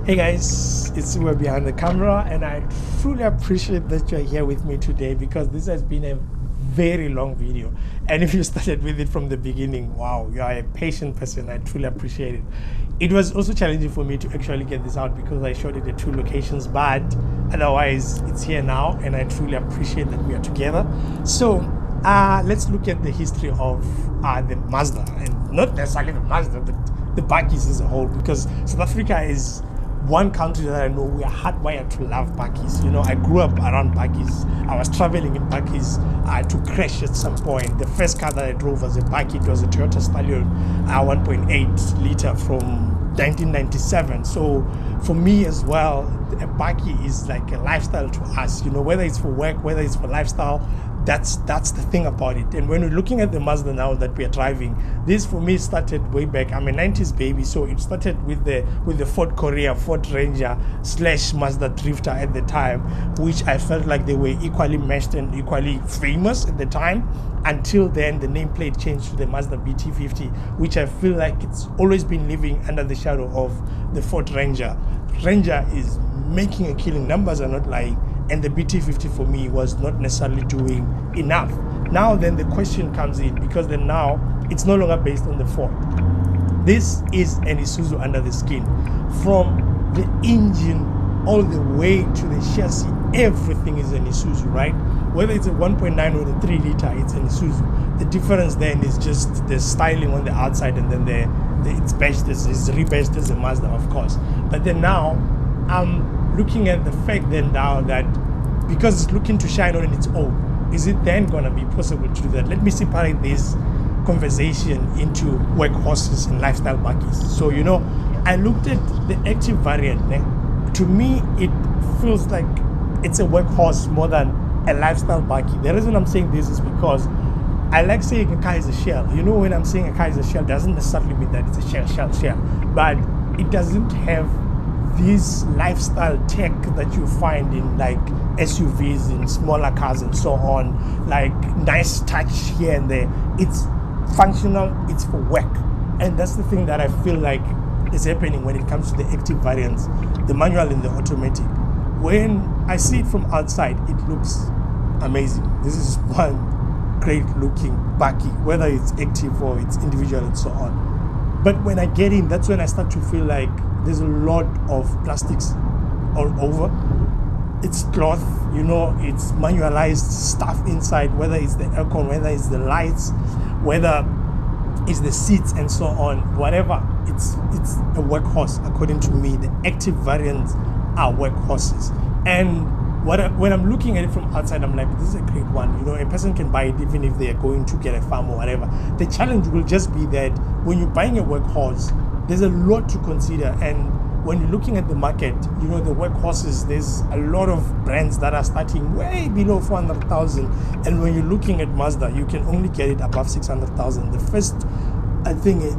Hey guys, it's Uwe behind the camera, and I truly appreciate that you're here with me today because this has been a very long video. And if you started with it from the beginning, wow, you are a patient person. I truly appreciate it. It was also challenging for me to actually get this out because I shot it at 2 locations, but otherwise it's here now, and I truly appreciate that we are together. So let's look at the history of the Mazda, and not necessarily the Mazda, but the bakkies as a whole, because South Africa is one country that I know we are hardwired to love bakkies. You know, I grew up around bakkies. I was traveling in bakkies to crash at some point. The first car that I drove was a bakkie. It was a Toyota Stallion 1.8 liter from 1997. So for me as well, a bakkie is like a lifestyle to us. You know, whether it's for work, whether it's for lifestyle, that's the thing about it. And when we're looking at the Mazda now that we are driving, this for me started way back. I'm a 90s baby, so it started with the Ford Courier, Ford Ranger / Mazda Drifter at the time, which I felt like they were equally meshed and equally famous at the time. Until then, the nameplate changed to the Mazda BT-50, which I feel like it's always been living under the shadow of the Ford Ranger. Ranger is making a killing, numbers are not lying, and the BT-50 for me was not necessarily doing enough. Now then the question comes in, because then now it's no longer based on the Ford. This is an Isuzu under the skin. From the engine all the way to the chassis, everything is an Isuzu, right? Whether it's a 1.9 or the 3 liter, it's an Isuzu. The difference then is just the styling on the outside, and then it's bashed, it's rebashed as a Mazda, of course. But then now I'm looking at the fact then now that because it's looking to shine on its own, is it then gonna be possible to do that? Let me separate this conversation into workhorses and lifestyle bakkies. So, you know, I looked at the active variant. To me, it feels like it's a workhorse more than a lifestyle bakkie. The reason I'm saying this is because I like saying a car is a shell. You know, when I'm saying a car is a shell, doesn't necessarily mean that it's a shell, but it doesn't have this lifestyle tech that you find in like SUVs, in smaller cars and so on, like nice touch here and there. It's functional, it's for work, and that's the thing that I feel like is happening when it comes to the active variants, the manual and the automatic. When I see it from outside, it looks amazing. This is one great looking bakkie, whether it's active or it's individual and so on. But when I get in, that's when I start to feel like there's a lot of plastics all over. It's cloth, you know, it's manualized stuff inside, whether it's the aircon, whether it's the lights, whether it's the seats and so on, whatever. It's a workhorse according to me. The active variants are workhorses. And when I'm looking at it from outside, I'm like, this is a great one. You know, a person can buy it even if they are going to get a farm or whatever. The challenge will just be that when you're buying a workhorse, there's a lot to consider. And when you're looking at the market, you know, the workhorses, there's a lot of brands that are starting way below 400,000. And when you're looking at Mazda, you can only get it above 600,000. The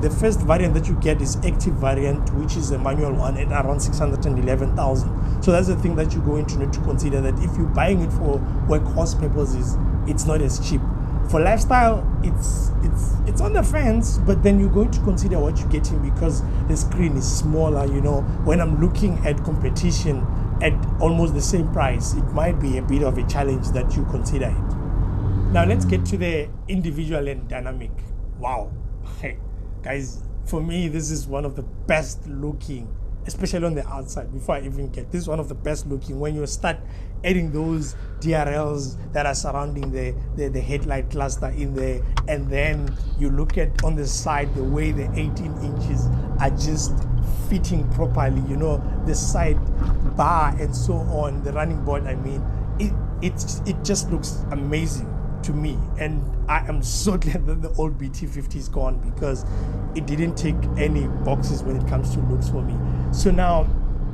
first variant that you get is active variant, which is a manual one at around 611,000. So that's the thing that you're going to need to consider, that if you're buying it for workhorse purposes, it's not as cheap. For lifestyle, it's on the fence, but then you're going to consider what you're getting because the screen is smaller. You know, when I'm looking at competition at almost the same price, it might be a bit of a challenge that you consider it. Now let's get to the individual and dynamic. Wow. Hey, guys, for me, this is one of the best looking, especially on the outside. Before I even get this, is one of the best looking when you start adding those DRLs that are surrounding the headlight cluster in there, and then you look at on the side the way the 18 inches are just fitting properly, you know, the side bar and so on, the running board. I mean, it just looks amazing to me, and I am so glad that the old BT-50 is gone because it didn't tick any boxes when it comes to looks for me. So now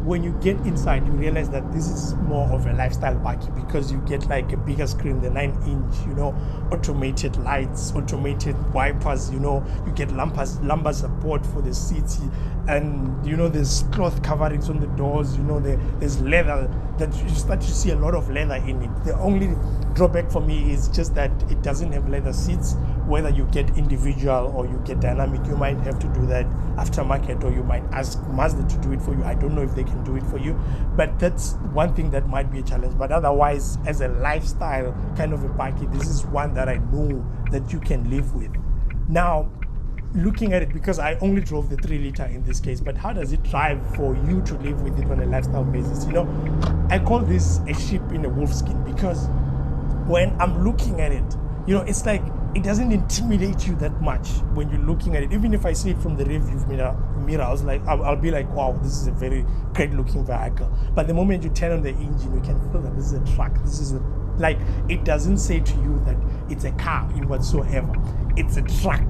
when you get inside, you realize that this is more of a lifestyle bakkie because you get like a bigger screen, the 9-inch, you know, automated lights, automated wipers, you know, you get lumbar support for the seats, and you know, there's cloth coverings on the doors, you know, there's leather, that you start to see a lot of leather in it. The only drawback for me is just that it doesn't have leather seats, whether you get individual or you get dynamic, you might have to do that aftermarket, or you might ask Mazda to do it for you. I don't know if they can do it for you, but that's one thing that might be a challenge. But otherwise, as a lifestyle kind of a buggy, this is one that I know that you can live with. Now, looking at it, because I only drove the 3-liter in this case, but how does it drive for you to live with it on a lifestyle basis? You know, I call this a sheep in a wolf skin, because when I'm looking at it, you know, it's like it doesn't intimidate you that much when you're looking at it. Even if I see it from the rear view mirror, I was like, I'll be like, wow, this is a very great looking vehicle. But the moment you turn on the engine, you can feel that this is a truck. This is like, it doesn't say to you that it's a car in whatsoever. It's a truck.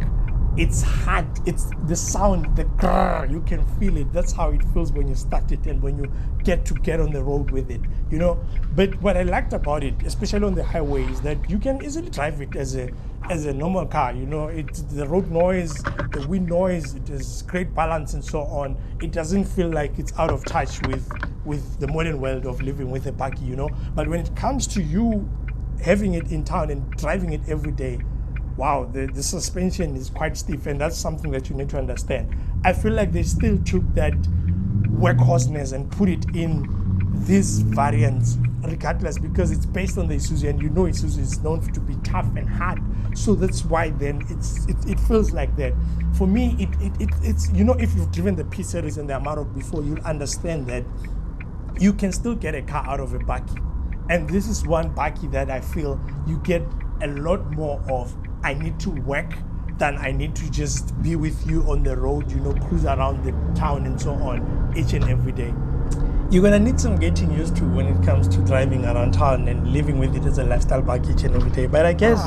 It's hard. It's the sound, the grrr, you can feel it. That's how it feels when you start it and when you get on the road with it, you know. But what I liked about it, especially on the highway, is that you can easily drive it as a normal car. You know, it's the road noise, the wind noise, it has great balance and so on. It doesn't feel like it's out of touch with the modern world of living with a buggy, you know. But when it comes to you having it in town and driving it every day, wow, the suspension is quite stiff, and that's something that you need to understand. I feel like they still took that workhorseness and put it in these variants regardless, because it's based on the Isuzu, and you know Isuzu is known to be tough and hard. So that's why then it feels like that. For me, it's, you know, if you've driven the P-Series and the Amarok before, you'll understand that you can still get a car out of a buggy. And this is one buggy that I feel you get a lot more of. I need to work than I need to just be with you on the road, you know, cruise around the town and so on each and every day. You're gonna need some getting used to when it comes to driving around town and living with it as a lifestyle bike each and every day. But I guess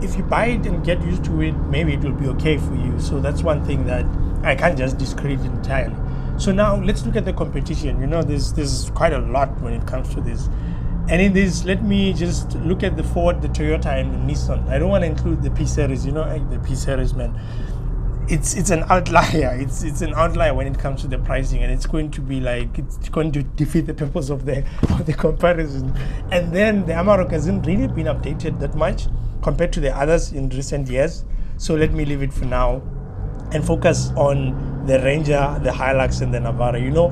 if you buy it and get used to it, maybe it will be okay for you. So that's one thing that I can't just discredit entirely. So now let's look at the competition. You know, there's quite a lot when it comes to this. And in this, let me just look at the Ford, the Toyota, and the Nissan. I don't want to include the P-Series, you know, the P-Series, man. It's an outlier. It's an outlier when it comes to the pricing, and it's going to be like, it's going to defeat the purpose of the comparison. And then the Amarok hasn't really been updated that much compared to the others in recent years. So let me leave it for now and focus on the Ranger, the Hilux, and the Navara. You know,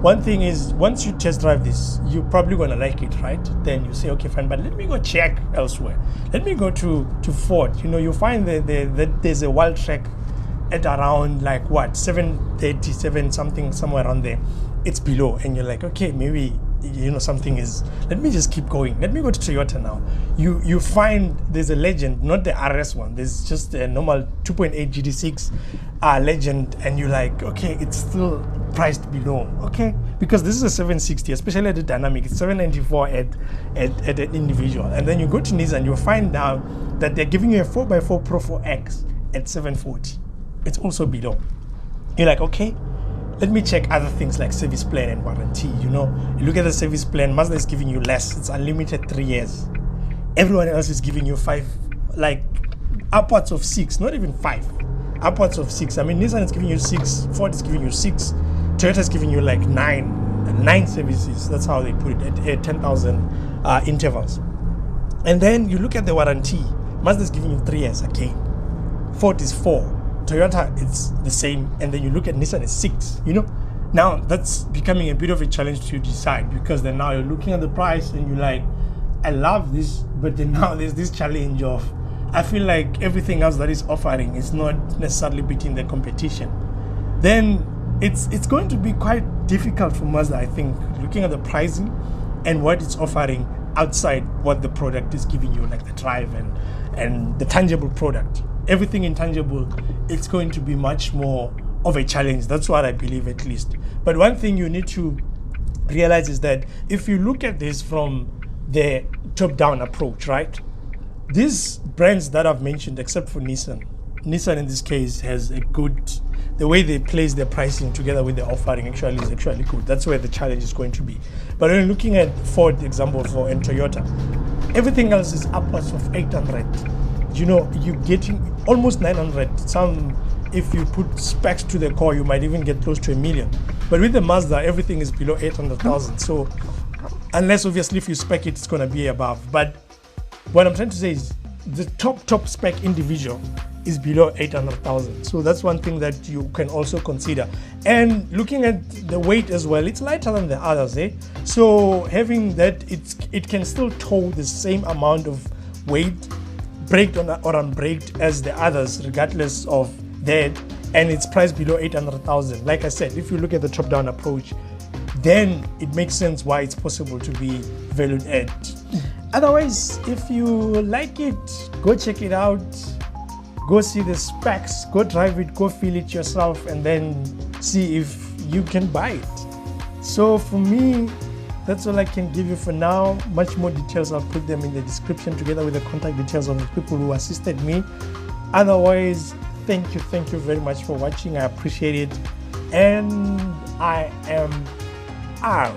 one thing is, once you test drive this, you're probably gonna like it, right? Then you say, okay, fine, but let me go check elsewhere. Let me go to Ford. You know, you find that there's a wild track at around like what, 737 something, somewhere around there. It's below, and you're like, okay, maybe, you know, something is, let me just keep going. Let me go to Toyota now. You find there's a Legend, not the RS one. There's just a normal 2.8 GD6 Legend, and you're like, okay, it's still priced below, okay, because this is a 760, especially at the dynamic. It's 794 at an individual. And then you go to Nissan, you'll find out that they're giving you a 4x4 Pro 4X at 740. It's also below. You're like, okay, let me check other things like service plan and warranty. You know, you look at the service plan, Mazda is giving you less. It's unlimited 3 years. Everyone else is giving you 5, like upwards of 6, not even 5, upwards of 6. I mean, Nissan is giving you 6, Ford is giving you 6, Toyota is giving you like 9 services. That's how they put it at 10,000 intervals. And then you look at the warranty. Mazda is giving you 3 years again. Ford is 4. Toyota, it's the same. And then you look at Nissan, it's 6. You know, now that's becoming a bit of a challenge to decide, because then now you're looking at the price and you're like, I love this, but then now there's this challenge of, I feel like everything else that is offering is not necessarily beating the competition. Then it's going to be quite difficult for Mazda, I think, looking at the pricing and what it's offering outside what the product is giving you, like the drive and the tangible product. Everything intangible, it's going to be much more of a challenge. That's what I believe, at least. But one thing you need to realize is that if you look at this from the top-down approach, right? These brands that I've mentioned, except for Nissan in this case has a good, the way they place their pricing together with the offering is actually good. That's where the challenge is going to be. But when looking at Ford example and Toyota, everything else is upwards of 800. You know, you're getting almost 900. Some, if you put specs to the core, you might even get close to 1 million. But with the Mazda, everything is below 800,000. So unless obviously if you spec it, it's going to be above. But what I'm trying to say is, the top spec individual is below 800,000. So that's one thing that you can also consider. And looking at the weight as well, it's lighter than the others, eh? So having that, it can still tow the same amount of weight, braked or unbraked, as the others, regardless of that. And it's priced below 800,000. Like I said, if you look at the top-down approach, then it makes sense why it's possible to be valued at. Otherwise, if you like it, go check it out. Go see the specs, go drive it, go feel it yourself, and then see if you can buy it. So for me, that's all I can give you for now. Much more details, I'll put them in the description together with the contact details of the people who assisted me. Otherwise, thank you very much for watching. I appreciate it, and I am out.